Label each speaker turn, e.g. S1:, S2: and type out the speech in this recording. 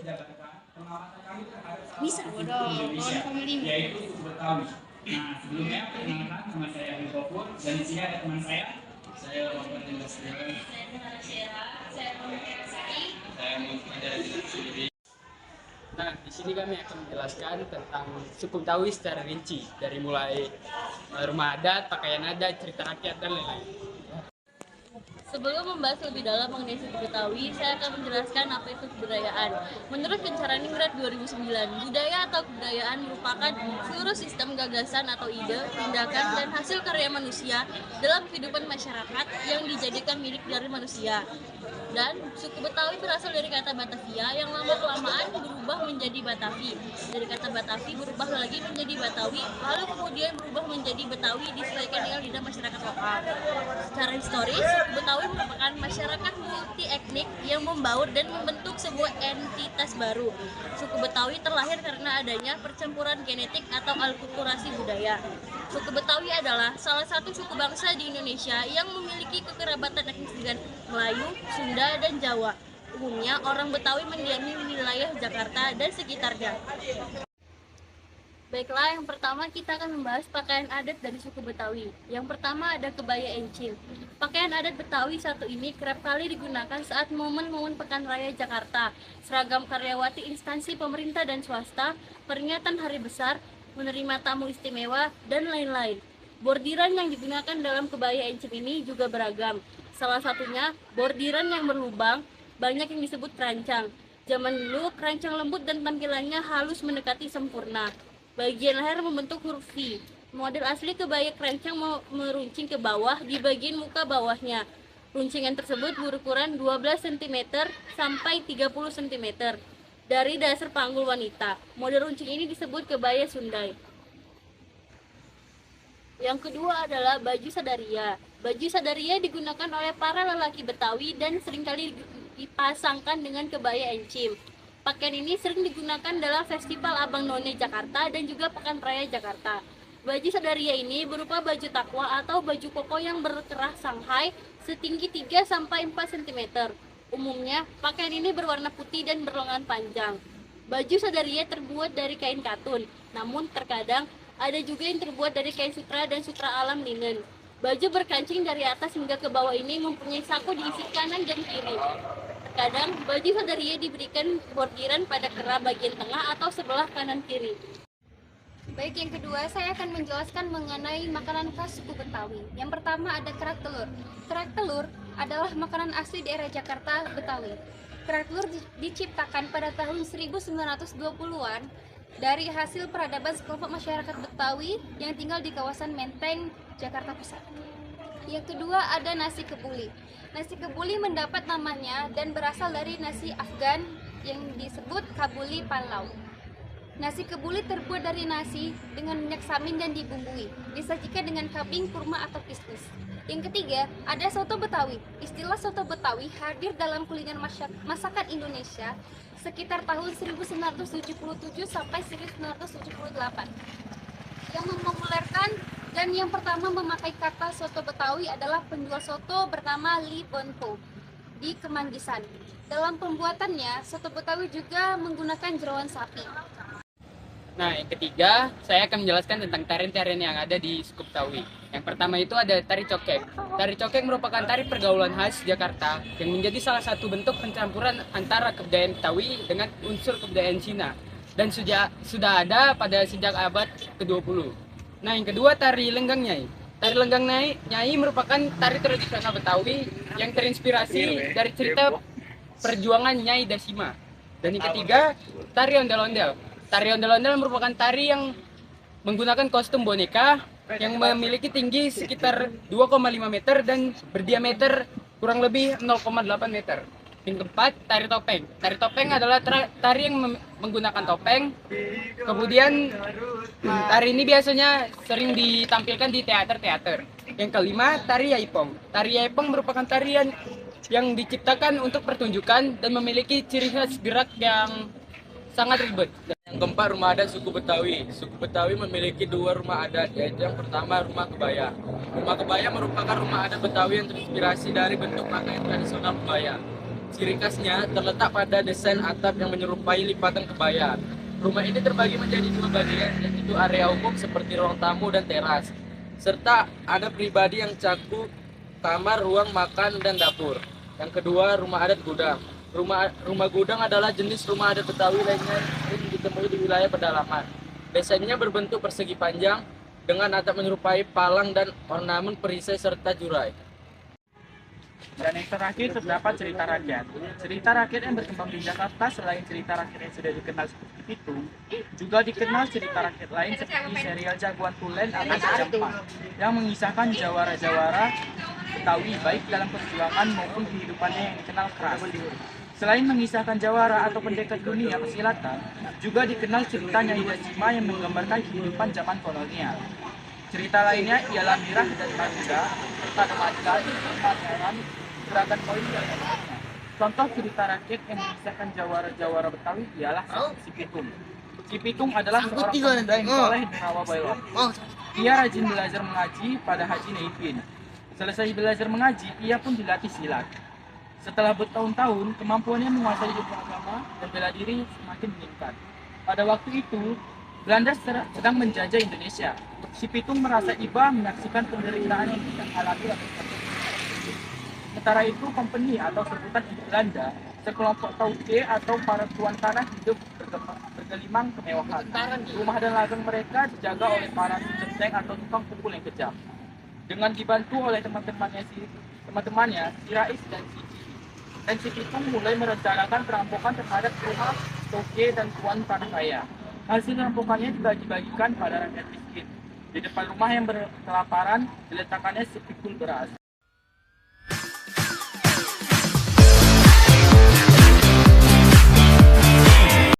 S1: menjabarkan pengamatan kami terhadap salah
S2: Bisa
S1: satu suku
S2: bodoh,
S1: di Indonesia,
S2: kawan family.
S1: yaitu suku Betawi. Nah, sebelumnya perkenalkan nama saya Abdul Ghafur dan di sini ada teman saya Robert Industriawan. Saya Nurhana Syera, saya Muhammad Sari. Saya Muhammad Sendiri.
S3: Nah, di sini kami akan menjelaskan tentang suku Betawi secara rinci, dari mulai rumah adat, pakaian adat, cerita rakyat, dan lain-lain.
S2: Sebelum membahas lebih dalam mengenai suku Betawi, saya akan menjelaskan apa itu kebudayaan. Menurut Kencaraningrat 2009, budaya atau kebudayaan merupakan seluruh sistem gagasan atau ide, tindakan, dan hasil karya manusia dalam kehidupan masyarakat yang dijadikan milik dari manusia. Dan suku Betawi berasal dari kata Batavia yang lama-kelamaan berubah menjadi Batavi. Dari kata Batavi berubah lagi menjadi Batawi, lalu kemudian berubah menjadi Betawi disesuaikan dengan lidah masyarakat lokal. Secara historis, suku Betawi merupakan masyarakat multi etnik yang membaur dan membentuk sebuah entitas baru. Suku Betawi terlahir karena adanya percampuran genetik atau alkulturasi budaya. Suku Betawi adalah salah satu suku bangsa di Indonesia yang memiliki kekerabatan etnis dengan Melayu, Sunda, dan Jawa. Umumnya orang Betawi mendiami wilayah Jakarta dan sekitarnya. Baiklah, yang pertama kita akan membahas pakaian adat dari suku Betawi. Yang pertama ada kebaya encim. Pakaian adat Betawi satu ini kerap kali digunakan saat momen-momen Pekan Raya Jakarta, seragam karyawati instansi pemerintah dan swasta, peringatan hari besar, menerima tamu istimewa, dan lain-lain. Bordiran yang digunakan dalam kebaya encim ini juga beragam. Salah satunya bordiran yang berlubang, banyak yang disebut kerancang. Zaman dulu, kerancang lembut dan tampilannya halus mendekati sempurna. Bagian leher membentuk huruf V. Model asli kebaya kerancang meruncing ke bawah di bagian muka bawahnya. Runcingan tersebut berukuran 12 cm sampai 30 cm dari dasar panggul wanita. Model runcing ini disebut kebaya Sundai. Yang kedua adalah baju sadaria. Baju sadaria digunakan oleh para lelaki Betawi dan seringkali dipasangkan dengan kebaya encim. Pakaian ini sering digunakan dalam Festival Abang None Jakarta dan juga Pekan Raya Jakarta. Baju sadaria ini berupa baju takwa atau baju koko yang berkerah Shanghai setinggi 3-4 cm. Umumnya, pakaian ini berwarna putih dan berlengan panjang. Baju sadaria terbuat dari kain katun, namun terkadang ada juga yang terbuat dari kain sutra dan sutra alam linen. Baju berkancing dari atas hingga ke bawah ini mempunyai saku di sisi kanan dan kiri. Terkadang, baju sadaria diberikan bordiran pada kerah bagian tengah atau sebelah kanan kiri. Baik, yang kedua saya akan menjelaskan mengenai makanan khas suku Betawi. Yang pertama ada kerak telur. Kerak telur adalah makanan asli daerah Jakarta, Betawi. Kerak telur diciptakan pada tahun 1920-an dari hasil peradaban sekelompok masyarakat Betawi yang tinggal di kawasan Menteng, Jakarta Pusat. Yang kedua ada nasi kebuli. Nasi kebuli mendapat namanya dan berasal dari nasi Afgan yang disebut kabuli palau. Nasi kebuli terbuat dari nasi dengan minyak samin dan dibumbui. Disajikan dengan kambing, kurma atau kismis. Yang ketiga ada soto Betawi. Istilah soto Betawi hadir dalam kuliner masakan Indonesia sekitar tahun 1977 sampai 1978. Yang mempopulerkan dan yang pertama memakai kata soto Betawi adalah penjual soto bernama Li Bonpo di Kemanggisan. Dalam pembuatannya, soto Betawi juga menggunakan jeroan sapi.
S3: Nah, yang ketiga, saya akan menjelaskan tentang tarian-tarian yang ada di suku Betawi. Yang pertama itu ada tari cokek. Tari cokek merupakan tari pergaulan khas Jakarta yang menjadi salah satu bentuk pencampuran antara kebudayaan Betawi dengan unsur kebudayaan Cina dan sudah ada pada sejak abad ke-20. Nah, yang kedua tari lenggang nyai. Tari lenggang nyai merupakan tari tradisional Betawi yang terinspirasi dari cerita perjuangan Nyai Dasima. Dan yang ketiga, tari ondel-ondel. Tari ondel-ondel merupakan tari yang menggunakan kostum boneka yang memiliki tinggi sekitar 2,5 meter dan berdiameter kurang lebih 0,8 meter. Yang keempat, tari topeng. Tari topeng adalah tari yang menggunakan topeng. Kemudian tari ini biasanya sering ditampilkan di teater-teater. Yang kelima, tari yaipong. Tari yaipong merupakan tarian yang diciptakan untuk pertunjukan dan memiliki ciri khas gerak yang sangat ribet.
S4: Yang keempat, rumah adat suku Betawi. Suku Betawi memiliki dua rumah adat, yaitu yang pertama rumah kebaya. Rumah kebaya merupakan rumah adat Betawi yang terinspirasi dari bentuk pakaian tradisional kebaya. Ciri khasnya terletak pada desain atap yang menyerupai lipatan kebaya. Rumah ini terbagi menjadi dua bagian, yaitu area umum seperti ruang tamu dan teras, serta ada pribadi yang cakup kamar, ruang makan, dan dapur. Yang kedua, rumah adat gudang. Rumah gudang adalah jenis rumah adat Betawi lainnya yang sering ditemui di wilayah pedalaman. Desainnya berbentuk persegi panjang dengan atap menyerupai palang dan ornamen perisai serta jurai.
S5: Dan yang terakhir terdapat cerita rakyat. Cerita rakyat yang berkembang di Jakarta selain cerita rakyat yang sudah dikenal seperti itu, juga dikenal cerita rakyat lain seperti serial Jagoan Tulen atau Jajampak yang mengisahkan jawara-jawara Betawi baik dalam perjuangan maupun kehidupannya yang dikenal keras. Selain mengisahkan jawara atau pendekat dunia persilatan, juga dikenal cerita Nyai Dajima yang menggambarkan kehidupan zaman kolonial. Cerita lainnya ialah Mirah dan Manuda, serta Kemajuan, Pangeran, Gerakan Koin dan lainnya. Contoh cerita rakyat yang mengisahkan jawara-jawara Betawi ialah Si Pitung. Si Pitung adalah seorang pemuda yang soleh di Rawa Bailon. Ia rajin belajar mengaji pada Haji Naipin. Selesai belajar mengaji, ia pun dilatih silat. Setelah bertahun-tahun, kemampuannya menguasai ilmu agama dan bela diri semakin meningkat. Pada waktu itu, Belanda sedang menjajah Indonesia. Si Pitung merasa iba menyaksikan penderitaan yang dialami oleh sementara itu, company atau sebutan di Belanda, sekelompok tauke atau para tuan tanah hidup bergelimang kemewahan. Rumah dan ladang mereka dijaga oleh para centeng atau tukang pukul yang kejam. Dengan dibantu oleh teman-temannya, si Rais dan si Pitung mulai merencanakan perampokan terhadap rumah tauke dan tuan tanah kaya. Hasil rampokannya dibagi-bagikan pada rakyat miskin. Di depan rumah yang berkelaparan diletakkannya sepikul beras.